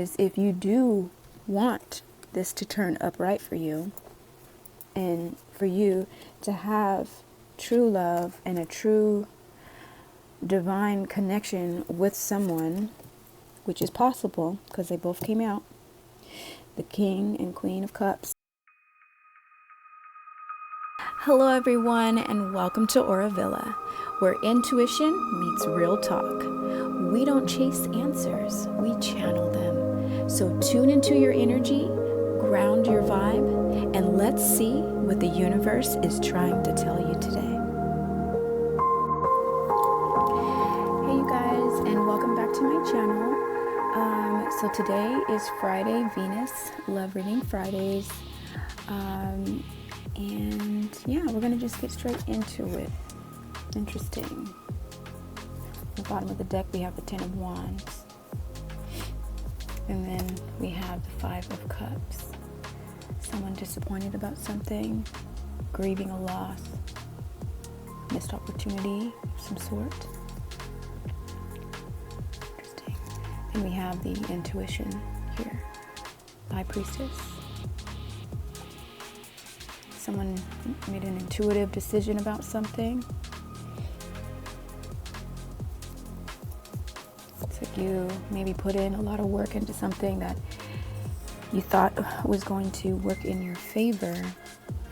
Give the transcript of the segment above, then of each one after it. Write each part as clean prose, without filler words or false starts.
is if you do want this to turn upright for you, and for you to have true love and a true divine connection with someone, which is possible because they both came out, the King and Queen of Cups. Hello everyone, and welcome to Aura Villa, where intuition meets real talk. We don't chase answers, we channel them. So tune into your energy, ground your vibe, and let's see what the universe is trying to tell you today. Hey you guys, and welcome back to my channel. So today is Friday, Venus Love Reading Fridays. And yeah, we're going to just get straight into it. Interesting. At the bottom of the deck, we have the Ten of Wands. And then we have the Five of Cups. Someone disappointed about something, grieving a loss, missed opportunity of some sort. Interesting. Then we have the Intuition here. High Priestess. Someone made an intuitive decision about something. It's like you maybe put in a lot of work into something that you thought was going to work in your favor,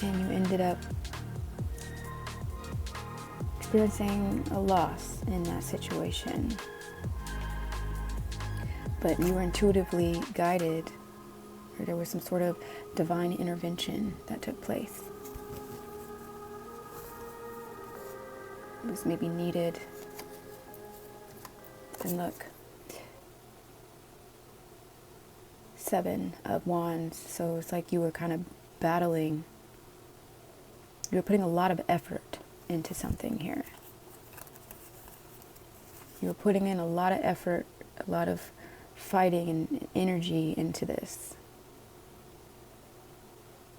and you ended up experiencing a loss in that situation. But you were intuitively guided, or there was some sort of divine intervention that took place. It was maybe needed. And look, Seven of Wands. So it's like you were kind of battling. You were putting a lot of effort into something here. You were putting in a lot of effort, a lot of fighting and energy into this.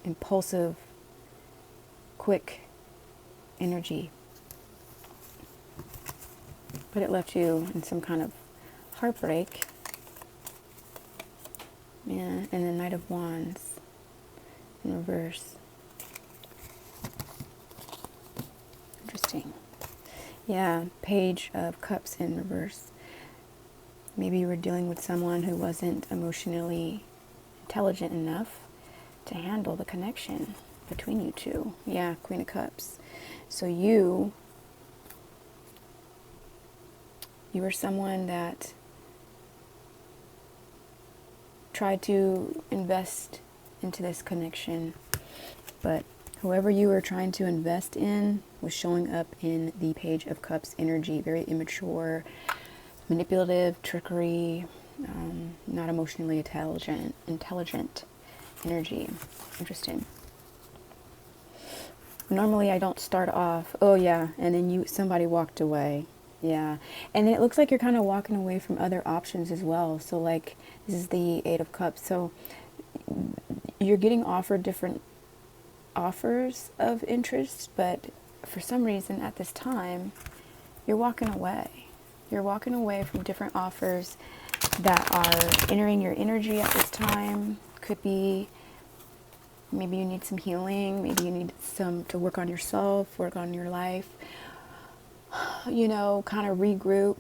Impulsive, quick energy. But it left you in some kind of heartbreak. Yeah, and the Knight of Wands in reverse. Interesting. Yeah, Page of Cups in reverse. Maybe you were dealing with someone who wasn't emotionally intelligent enough to handle the connection between you two. Yeah, Queen of Cups. So you were someone that tried to invest into this connection, but whoever you were trying to invest in was showing up in the Page of Cups energy, very immature, manipulative, trickery, not emotionally intelligent energy. Interesting. Normally I don't start off, oh yeah, and then somebody walked away. Yeah, and then it looks like you're kind of walking away from other options as well. So like, this is the Eight of Cups. So you're getting offered different offers of interest, but for some reason at this time, you're walking away. You're walking away from different offers that are entering your energy at this time. Could be, maybe you need some healing. Maybe you need to work on yourself, work on your life. You know, kind of regroup,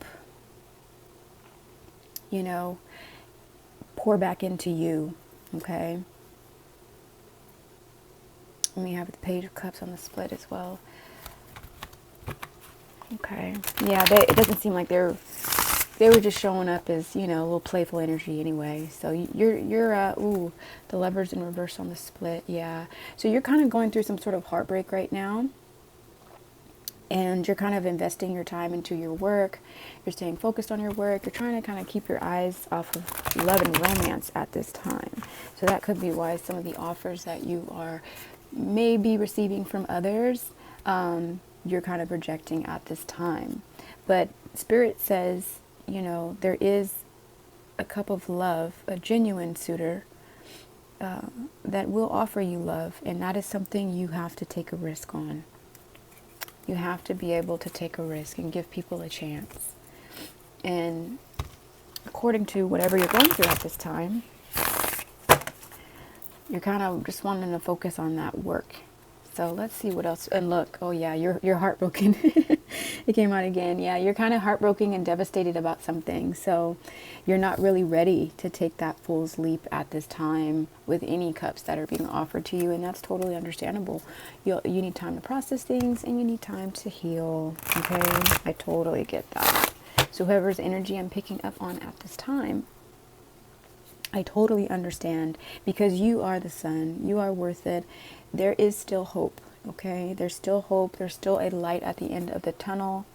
you know, pour back into you, okay? And we have the Page of Cups on the split as well. Okay, yeah, it doesn't seem like they were just showing up as, you know, a little playful energy anyway. So you're the Lovers in reverse on the split, yeah. So you're kind of going through some sort of heartbreak right now. And you're kind of investing your time into your work. You're staying focused on your work. You're trying to kind of keep your eyes off of love and romance at this time. So that could be why some of the offers that you are maybe receiving from others, you're kind of rejecting at this time. But Spirit says, you know, there is a cup of love, a genuine suitor that will offer you love. And that is something you have to take a risk on. You have to be able to take a risk and give people a chance. And according to whatever you're going through at this time, you're kind of just wanting to focus on that work. So let's see what else. And look, oh yeah, you're heartbroken. It came out again. Yeah, you're kind of heartbroken and devastated about something. So you're not really ready to take that fool's leap at this time with any cups that are being offered to you, and that's totally understandable. You need time to process things, and you need time to heal. Okay, I totally get that. So whoever's energy I'm picking up on at this time, I totally understand, because you are the sun. You are worth it. There is still hope, okay? There's still hope. There's still a light at the end of the tunnel.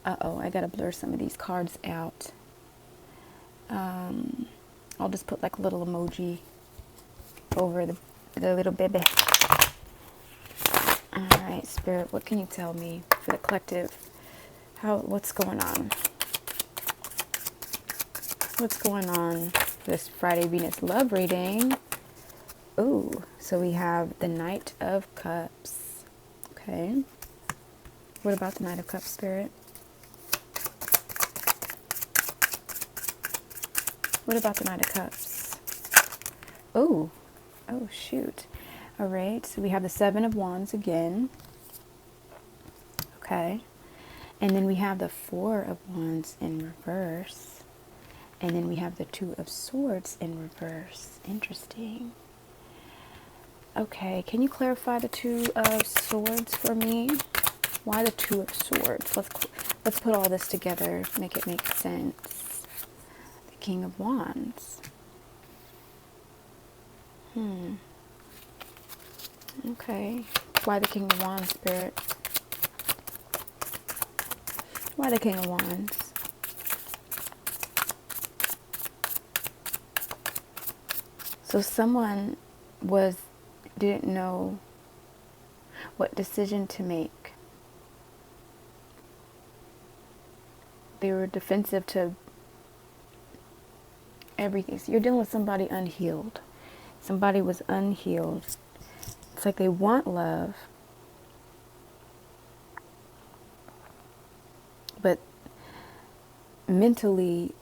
Uh-oh, I got to blur some of these cards out. I'll just put like a little emoji over the little baby. All right, Spirit, what can you tell me for the collective? What's going on? What's going on for this Friday Venus love reading? Ooh, so we have the Knight of Cups. Okay. What about the Knight of Cups, Spirit? What about the Knight of Cups? Oh, shoot. All right, so we have the Seven of Wands again. Okay. And then we have the Four of Wands in reverse. And then we have the Two of Swords in reverse. Interesting. Okay, can you clarify the Two of Swords for me? Why the Two of Swords? Let's put all this together, make it make sense. The King of Wands. Okay. Why the King of Wands, Spirit? Why the King of Wands? So someone didn't know what decision to make. They were defensive to everything. So you're dealing with somebody unhealed. Somebody was unhealed. It's like they want love, but mentally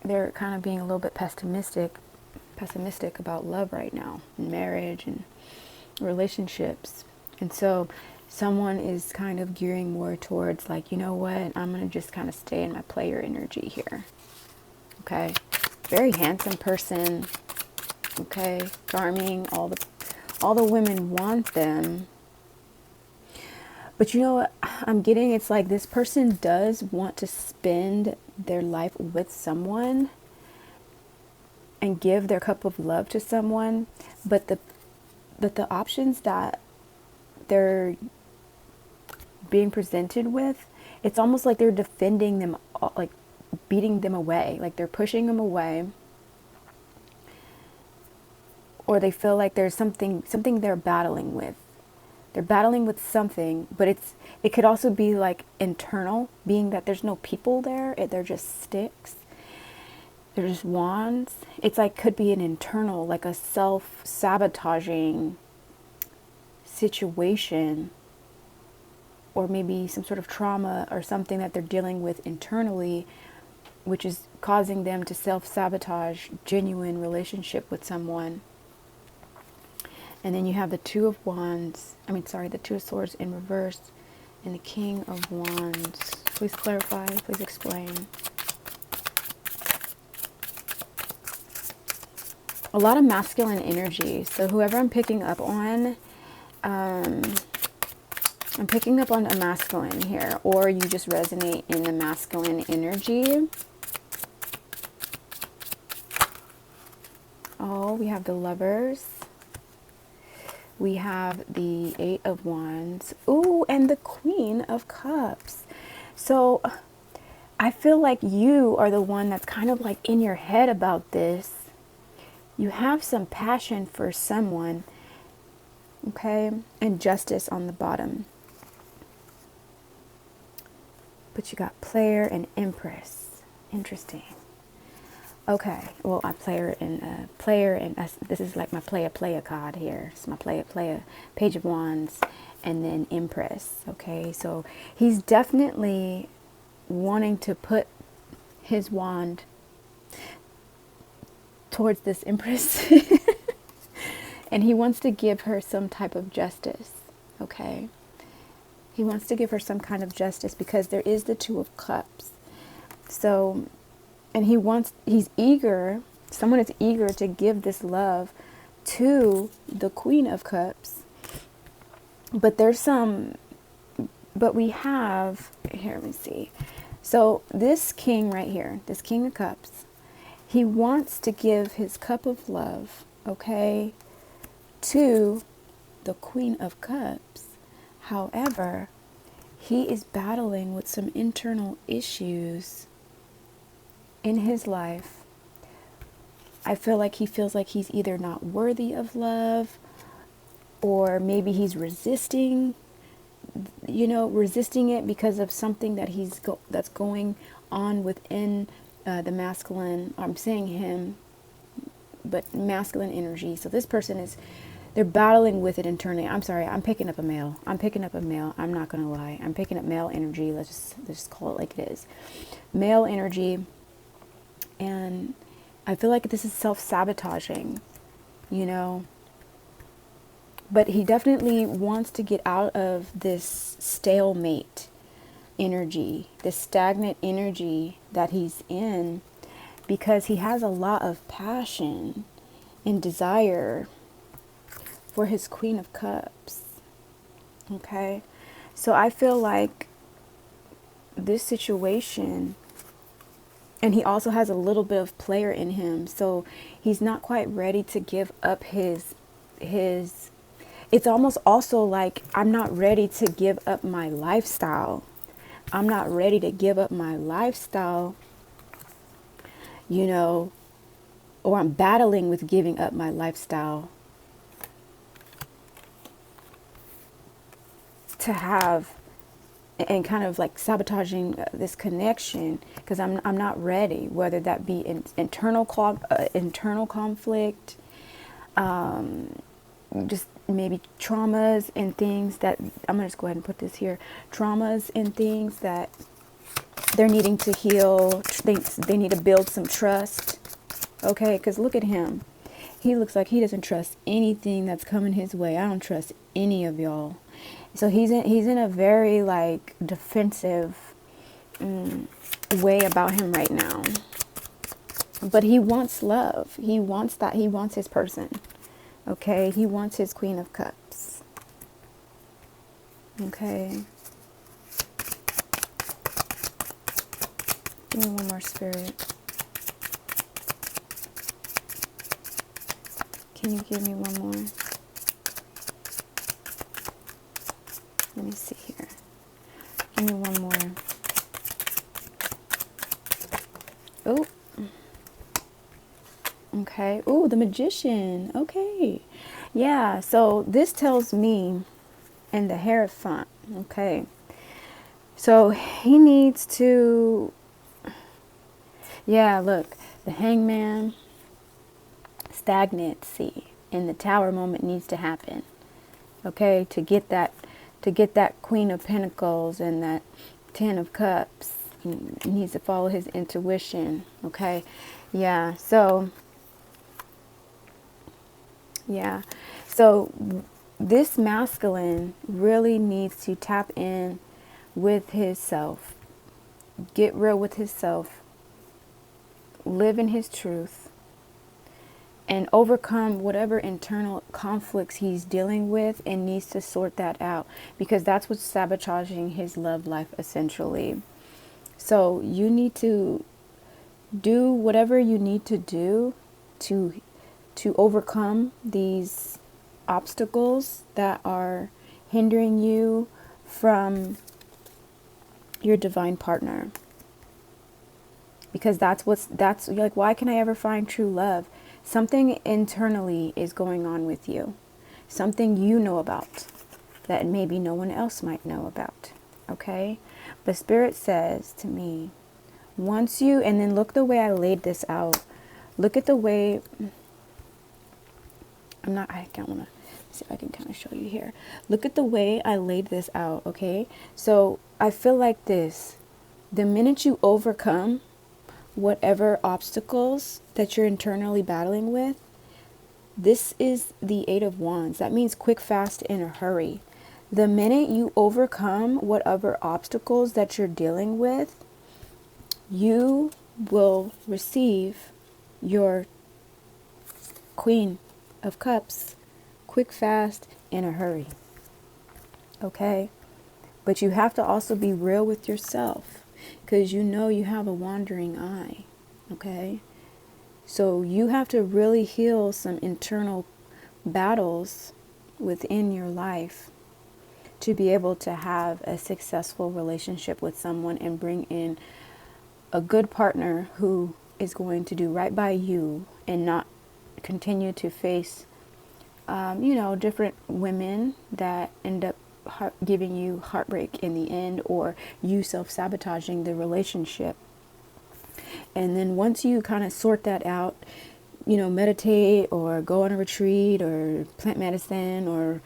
they're kind of being a little bit pessimistic about love right now, and marriage and relationships. And so someone is kind of gearing more towards like, you know what, I'm going to just kind of stay in my player energy here. Okay. Very handsome person. Okay. Charming. All the women want them. But you know what I'm getting? It's like this person does want to spend their life with someone and give their cup of love to someone, but the options that they're being presented with, it's almost like they're defending them, like beating them away, like they're pushing them away, or they feel like there's something they're battling with. They're battling with something, but it could also be like internal, being that there's no people there, they're just sticks. They're just wands. It's like could be an internal, like a self-sabotaging situation, or maybe some sort of trauma or something that they're dealing with internally, which is causing them to self-sabotage genuine relationship with someone. And then you have the the Two of Swords in reverse, and the King of Wands. Please clarify, please explain. A lot of masculine energy. So whoever I'm picking up on, I'm picking up on a masculine here, or you just resonate in the masculine energy. Oh, we have the Lovers. We have the Eight of Wands. Ooh, and the Queen of Cups. So I feel like you are the one that's kind of like in your head about this. You have some passion for someone, okay? And Justice on the bottom. But you got Player and Empress. Interesting. Okay, well, player and this is like my player card here. It's my player, Page of Wands, and then Empress. Okay, so he's definitely wanting to put his wand towards this Empress. And he wants to give her some type of justice, okay? He wants to give her some kind of justice because there is the Two of Cups. So, and he's eager, someone is eager to give this love to the Queen of Cups. But but we have, here, let me see. So this king right here, this King of Cups, he wants to give his cup of love, okay, to the Queen of Cups. However, he is battling with some internal issues in his life. I feel like he feels like he's either not worthy of love, or maybe he's resisting, resisting it because of something that that's going on within the masculine. I'm saying him, but masculine energy. So this person they're battling with it internally. I'm sorry, I'm picking up a male. I'm not gonna lie. I'm picking up male energy. Let's just call it like it is. Male energy. And I feel like this is self-sabotaging, But he definitely wants to get out of this stalemate energy, this stagnant energy that he's in, because he has a lot of passion and desire for his Queen of Cups. Okay? So I feel like this situation, and he also has a little bit of player in him, so he's not quite ready to give up his it's almost also like, I'm not ready to give up my lifestyle. I'm not ready to give up my lifestyle, or I'm battling with giving up my lifestyle to have, and kind of like sabotaging this connection, because I'm not ready, whether that be internal conflict, just maybe traumas and things that, I'm gonna just go ahead and put this here, traumas and things that they're needing to heal. They need to build some trust, okay? Because look at him. He looks like he doesn't trust anything that's coming his way. I don't trust any of y'all. So he's in a very like defensive way about him right now. But he wants love. He wants that. He wants his person. Okay, he wants his Queen of Cups. Okay. Give me one more, Spirit. Can you give me one more? Let me see here. Give me one more. Oh. Okay. Oh, the Magician. Okay. Yeah. So this tells me, and the Hierophant. Okay. So he needs to, yeah, look, the Hangman, stagnancy, and the Tower moment needs to happen. Okay. To get that Queen of Pentacles and that Ten of Cups, he needs to follow his intuition. Okay. Yeah. So this masculine really needs to tap in with his self, get real with his self, live in his truth, and overcome whatever internal conflicts he's dealing with, and needs to sort that out, because that's what's sabotaging his love life essentially. So you need to do whatever you need to do to overcome these obstacles that are hindering you from your divine partner. Because that's you're like, why can I ever find true love? Something internally is going on with you. Something you know about that maybe no one else might know about. Okay? But Spirit says to me, once you, and then look the way I laid this out. Look at the way, I don't want to see if I can kind of show you here. Look at the way I laid this out, okay? So I feel like this, the minute you overcome whatever obstacles that you're internally battling with. This is the Eight of Wands. That means quick, fast, in a hurry. The minute you overcome whatever obstacles that you're dealing with, you will receive your Queen of Cups, quick, fast, in a hurry. Okay? But you have to also be real with yourself, because you know you have a wandering eye. Okay? So you have to really heal some internal battles within your life to be able to have a successful relationship with someone and bring in a good partner who is going to do right by you and not continue to face, different women that end up giving you heartbreak in the end, or you self-sabotaging the relationship. And then once you kind of sort that out, meditate or go on a retreat or plant medicine, or,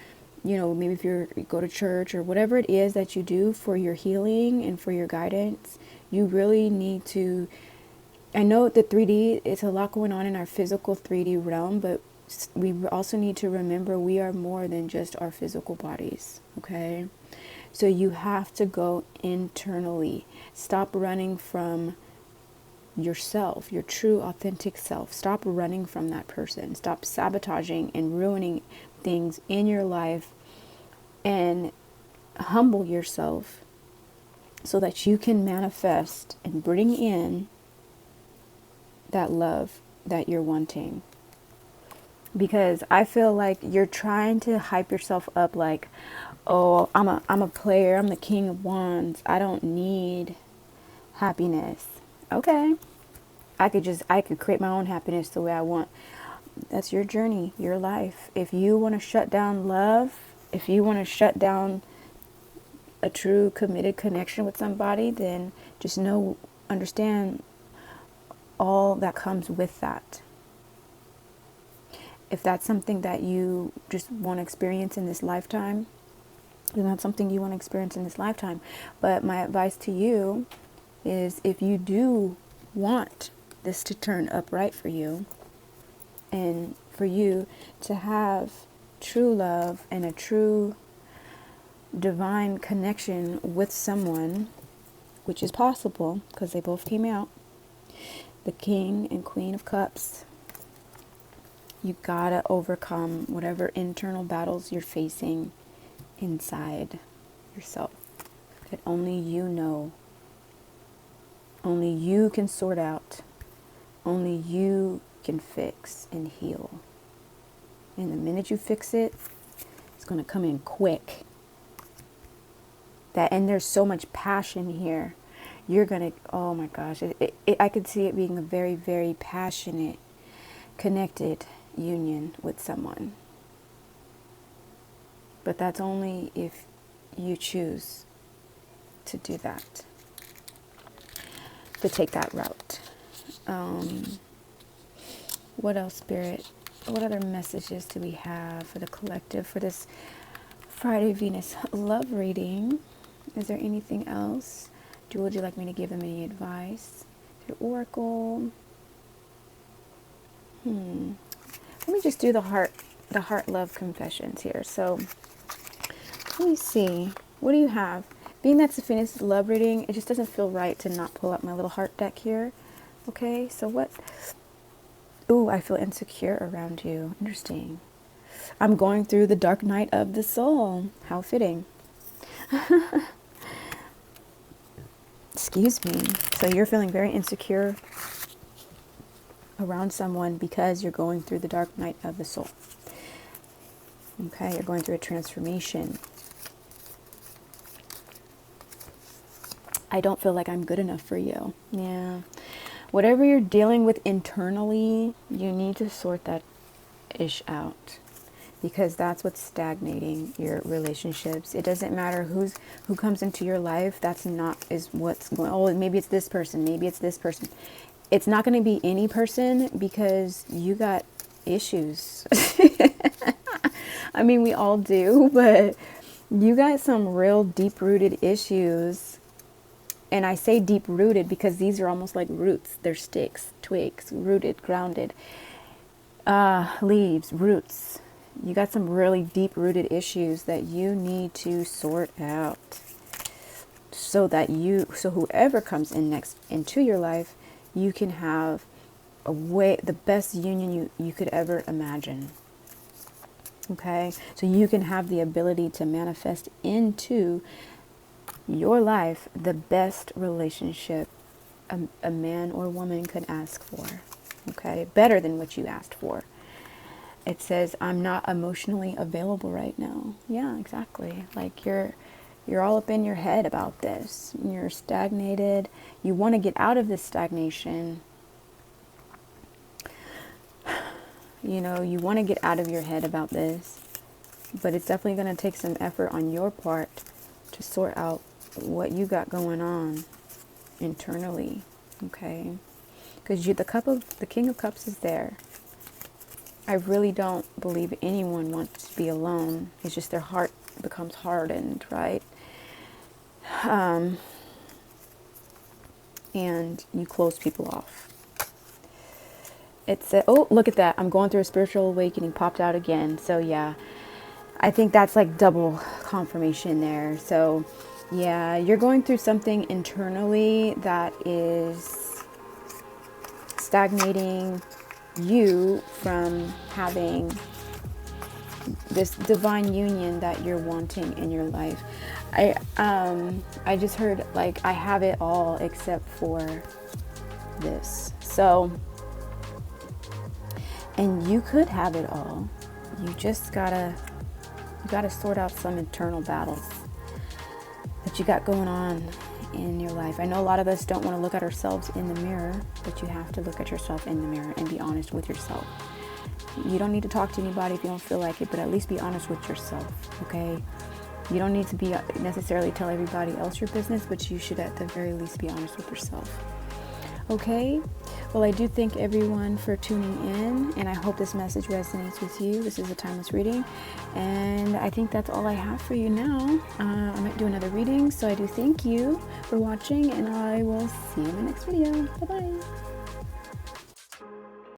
maybe if you go to church or whatever it is that you do for your healing and for your guidance, you really need to, I know the 3D, it's a lot going on in our physical 3D realm, but we also need to remember we are more than just our physical bodies, okay? So you have to go internally. Stop running from yourself, your true authentic self. Stop running from that person. Stop sabotaging and ruining things in your life, and humble yourself so that you can manifest and bring in that love that you're wanting. Because I feel like you're trying to hype yourself up like, oh, I'm a player, I'm the King of Wands, I don't need happiness. Okay. I could create my own happiness the way I want. That's your journey, your life. If you want to shut down love, if you want to shut down a true committed connection with somebody, then just understand all that comes with that. If that's something that you just want to experience in this lifetime, then that's something you want to experience in this lifetime. But my advice to you is, if you do want this to turn upright for you, and for you to have true love and a true divine connection with someone, which is possible because they both came out, the King and Queen of Cups, you gotta overcome whatever internal battles you're facing inside yourself that only you know, only you can sort out, only you can fix and heal. And the minute you fix it, it's going to come in quick. And there's so much passion here. You're going to, oh my gosh, I could see it being a very, very passionate, connected union with someone. But that's only if you choose to do that, to take that route. What else, Spirit? What other messages do we have for the collective for this Friday Venus love reading? Is there anything else? Would you like me to give them any advice? The Oracle. Let me just do the heart love confessions here. So let me see. What do you have? Being that's the Venus love reading, it just doesn't feel right to not pull up my little heart deck here. Okay, so what? Ooh, I feel insecure around you. Interesting. I'm going through the dark night of the soul. How fitting. Excuse me. So you're feeling very insecure around someone because you're going through the dark night of the soul. Okay, you're going through a transformation. I don't feel like I'm good enough for you. Yeah. Whatever you're dealing with internally, you need to sort that ish out, because that's what's stagnating your relationships. It doesn't matter who comes into your life. That's not is what's going. Oh, maybe it's this person. Maybe it's this person. It's not going to be any person, because you got issues. I mean, we all do, but you got some real deep-rooted issues. And I say deep rooted because these are almost like roots. They're sticks, twigs, rooted, grounded, leaves, roots. You got some really deep rooted issues that you need to sort out, so that so whoever comes in next into your life, you can have the best union you could ever imagine. Okay, so you can have the ability to manifest into your life the best relationship a man or woman could ask for. Okay, better than what you asked for. It says, I'm not emotionally available right now. Yeah, exactly. Like you're all up in your head about this. You're stagnated. You want to get out of this stagnation. You know, you want to get out of your head about this, but it's definitely going to take some effort on your part to sort out what you got going on internally, okay? Because the King of Cups is there. I really don't believe anyone wants to be alone. It's just their heart becomes hardened, right? And you close people off. It said, oh, look at that. I'm going through a spiritual awakening, popped out again. So yeah, I think that's like double confirmation there. So yeah, you're going through something internally that is stagnating you from having this divine union that you're wanting in your life. I just heard like I have it all except for this. So, and you could have it all. You just gotta sort out some internal battles that you got going on in your life. I know a lot of us don't want to look at ourselves in the mirror, but you have to look at yourself in the mirror and be honest with yourself. You don't need to talk to anybody if you don't feel like it, but at least be honest with yourself, okay? You don't need to be necessarily tell everybody else your business, but you should at the very least be honest with yourself. Okay? Well, I do thank everyone for tuning in, and I hope this message resonates with you. This is a timeless reading, and I think that's all I have for you now. I might do another reading, so I do thank you for watching, and I will see you in the next video. Bye-bye.